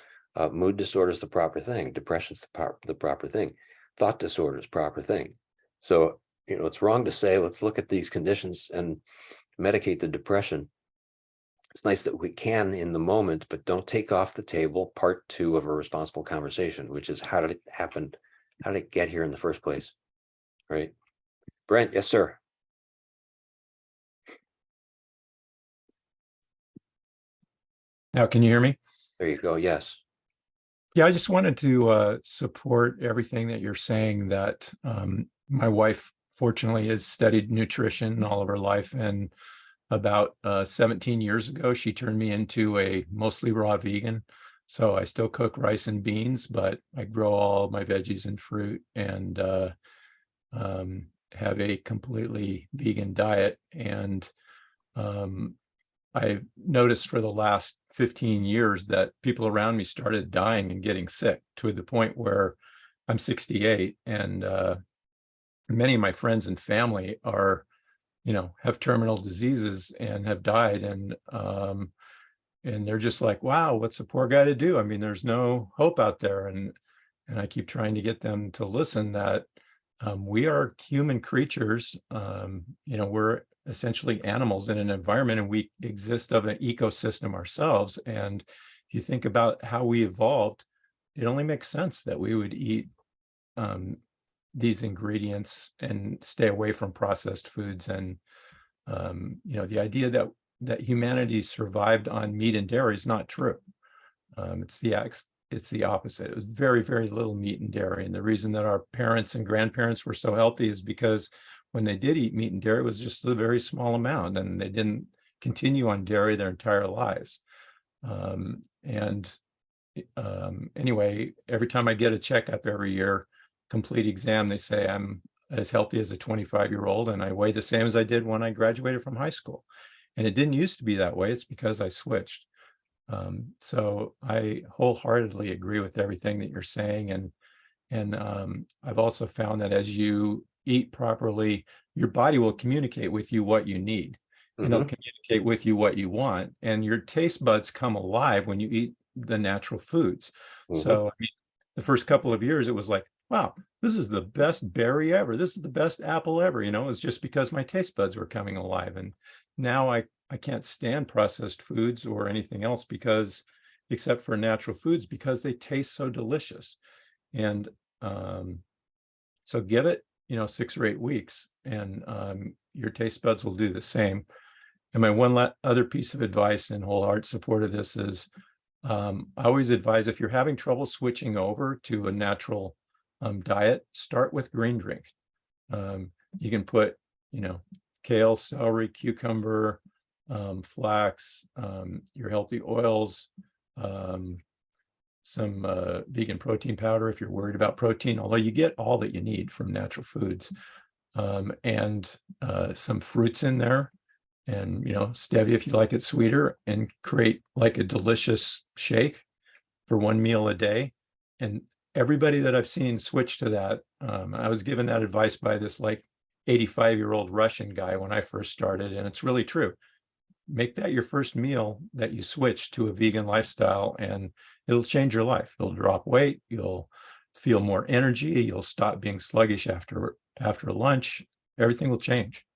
Speaker 1: mood disorder is the proper thing, depression is the proper thing, thought disorder is proper thing. So, it's wrong to say, let's look at these conditions and medicate the depression. It's nice that we can in the moment, but don't take off the table part 2 of a responsible conversation, which is how did it happen? How did it get here in the first place? Right? Brent, yes, sir.
Speaker 3: Now, can you hear me?
Speaker 1: There you go. Yes.
Speaker 3: Yeah, I just wanted to support everything that you're saying, that my wife, fortunately, has studied nutrition all of her life. And about 17 years ago, she turned me into a mostly raw vegan. So I still cook rice and beans, but I grow all my veggies and fruit, and have a completely vegan diet. And I've noticed for the last 15 years that people around me started dying and getting sick, to the point where I'm 68, and many of my friends and family are, have terminal diseases and have died. And they're just like, wow, what's a poor guy to do? I mean, there's no hope out there. And I keep trying to get them to listen that we are human creatures. We're essentially animals in an environment, and we exist of an ecosystem ourselves. And if you think about how we evolved, it only makes sense that we would eat these ingredients and stay away from processed foods. And the idea that humanity survived on meat and dairy is not true. It's the opposite. It was very, very little meat and dairy. And the reason that our parents and grandparents were so healthy is because when they did eat meat and dairy, it was just a very small amount, and they didn't continue on dairy their entire lives. Anyway, every time I get a checkup every year, complete exam, they say I'm as healthy as a 25-year-old, and I weigh the same as I did when I graduated from high school. And it didn't used to be that way. It's because I switched. So I wholeheartedly agree with everything that you're saying. And I've also found that as you eat properly, your body will communicate with you what you need, and it'll communicate with you what you want. And your taste buds come alive when you eat the natural foods. So I mean, the first couple of years, it was like, wow, this is the best berry ever. This is the best apple ever. It's just because my taste buds were coming alive. And now I I can't stand processed foods or anything else because, except for natural foods, because they taste so delicious. And so give it, 6 or 8 weeks, and your taste buds will do the same. And my one other piece of advice and whole heart support of this is, I always advise, if you're having trouble switching over to a natural diet, start with green drink. You can put, kale, celery, cucumber, flax, your healthy oils, some vegan protein powder if you're worried about protein, although you get all that you need from natural foods, and some fruits in there, and stevia if you like it sweeter, and create like a delicious shake for one meal a day. And everybody that I've seen switch to that, I was given that advice by this like 85-year-old Russian guy when I first started, and it's really true. Make that your first meal that you switch to a vegan lifestyle, and it'll change your life. You'll drop weight, you'll feel more energy, you'll stop being sluggish after lunch. Everything will change,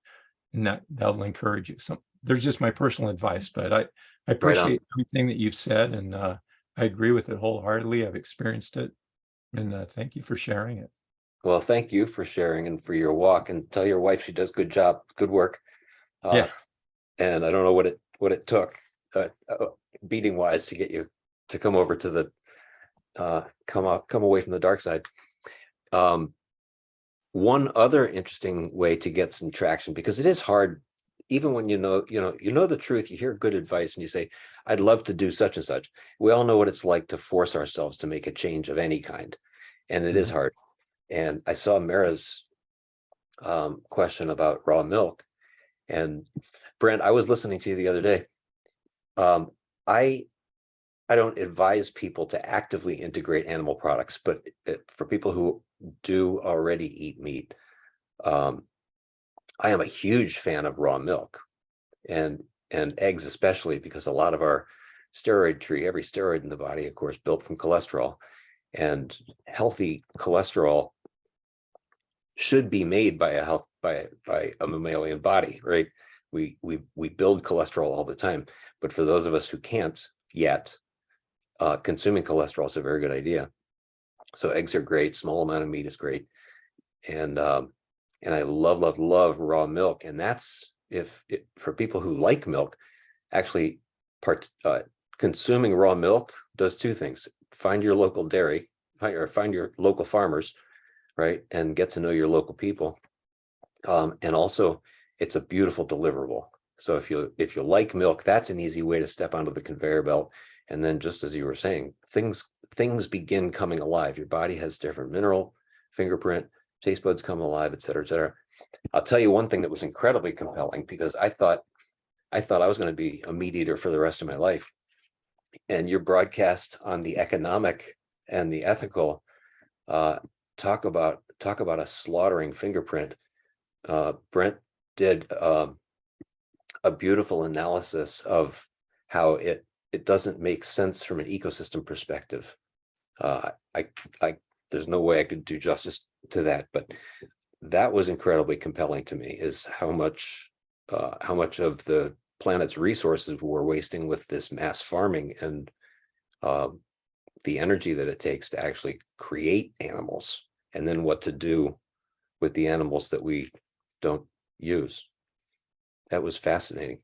Speaker 3: and that'll encourage you. So there's just my personal advice, but I appreciate everything that you've said, and I agree with it wholeheartedly. I've experienced it, and thank you for sharing it.
Speaker 1: Well, thank you for sharing and for your walk, and tell your wife she does good job, good work.
Speaker 3: Yeah.
Speaker 1: And I don't know what it took beating wise to get you to come over to the come away from the dark side. One other interesting way to get some traction, because it is hard, even when you know the truth, you hear good advice and you say, I'd love to do such and such. We all know what it's like to force ourselves to make a change of any kind, and it is hard. And I saw Mara's question about raw milk. And Brent, I was listening to you the other day. I don't advise people to actively integrate animal products, but for people who do already eat meat, I am a huge fan of raw milk and eggs, especially because a lot of our steroid tree, every steroid in the body, of course, built from cholesterol, and healthy cholesterol should be made by a mammalian body, right? We build cholesterol all the time, but for those of us who can't yet, consuming cholesterol is a very good idea. So eggs are great. Small amount of meat is great, and I love raw milk. And that's for people who like milk, actually, consuming raw milk does two things: find your local dairy, find your local farmers, right, and get to know your local people. And also, it's a beautiful deliverable. So if you like milk, that's an easy way to step onto the conveyor belt. And then, just as you were saying, things begin coming alive. Your body has different mineral fingerprint, taste buds come alive, et cetera, et cetera. I'll tell you one thing that was incredibly compelling, because I thought I was going to be a meat eater for the rest of my life. And your broadcast on the economic and the ethical, talk about a slaughtering fingerprint. Brent did a beautiful analysis of how it doesn't make sense from an ecosystem perspective. There's no way I could do justice to that, but that was incredibly compelling to me, is how much of the planet's resources we're wasting with this mass farming, and the energy that it takes to actually create animals, and then what to do with the animals that we don't use. That was fascinating.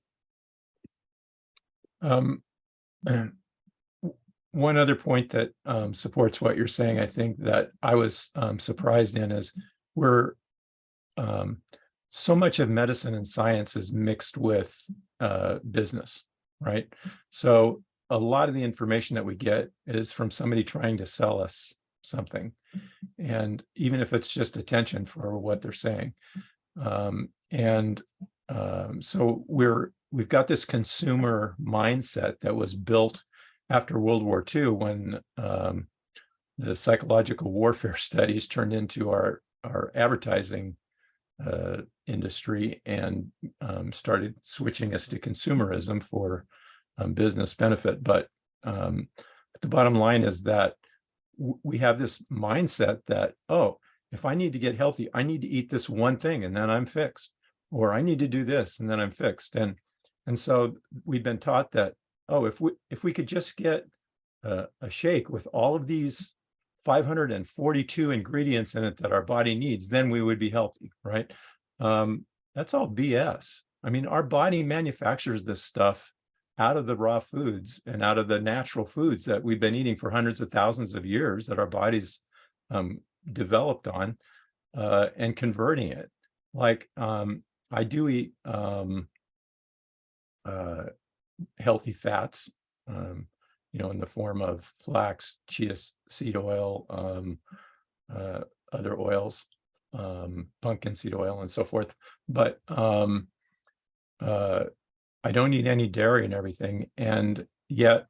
Speaker 3: One other point that supports what you're saying, I think, that I was surprised in, is we're so much of medicine and science is mixed with business, right? So a lot of the information that we get is from somebody trying to sell us something, and even if it's just attention for what they're saying. So we've got this consumer mindset that was built after World War II, when the psychological warfare studies turned into our advertising industry, and started switching us to consumerism for business benefit. But the bottom line is that we have this mindset that, oh, if I need to get healthy, I need to eat this one thing and then I'm fixed, or I need to do this and then I'm fixed. And And so we've been taught that, oh, if we could just get a shake with all of these 542 ingredients in it that our body needs, then we would be healthy, right? That's all BS. I mean, our body manufactures this stuff out of the raw foods and out of the natural foods that we've been eating for hundreds of thousands of years that our bodies developed on, and converting it. Like I do eat healthy fats, in the form of flax, chia seed oil, other oils, pumpkin seed oil, and so forth. But I don't eat any dairy and everything, and yet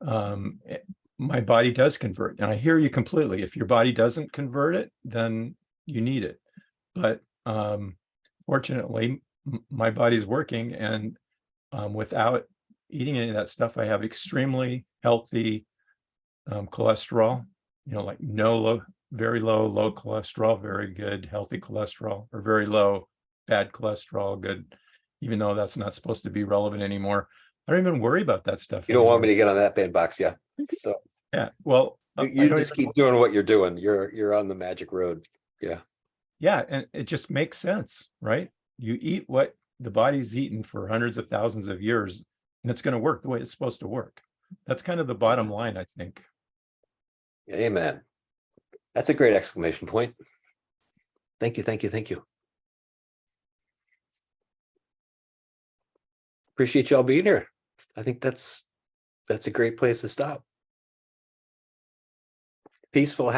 Speaker 3: my body does convert. And I hear you completely. If your body doesn't convert it, then you need it. But fortunately, my body's working, and without eating any of that stuff, I have extremely healthy cholesterol, like very low cholesterol, very good, healthy cholesterol, or very low, bad cholesterol, good, even though that's not supposed to be relevant anymore. I don't even worry about that stuff
Speaker 1: You don't want me
Speaker 3: anymore.
Speaker 1: to get on that bandbox, yeah. So
Speaker 3: Yeah, well,
Speaker 1: you just keep doing what you're doing. You're on the magic road. Yeah.
Speaker 3: Yeah, and it just makes sense, right? You eat what the body's eaten for hundreds of thousands of years, and it's going to work the way it's supposed to work. That's kind of the bottom line, I think.
Speaker 1: Amen. That's a great exclamation point. Thank you, thank you, thank you. Appreciate y'all being here. I think that's a great place to stop. Peaceful,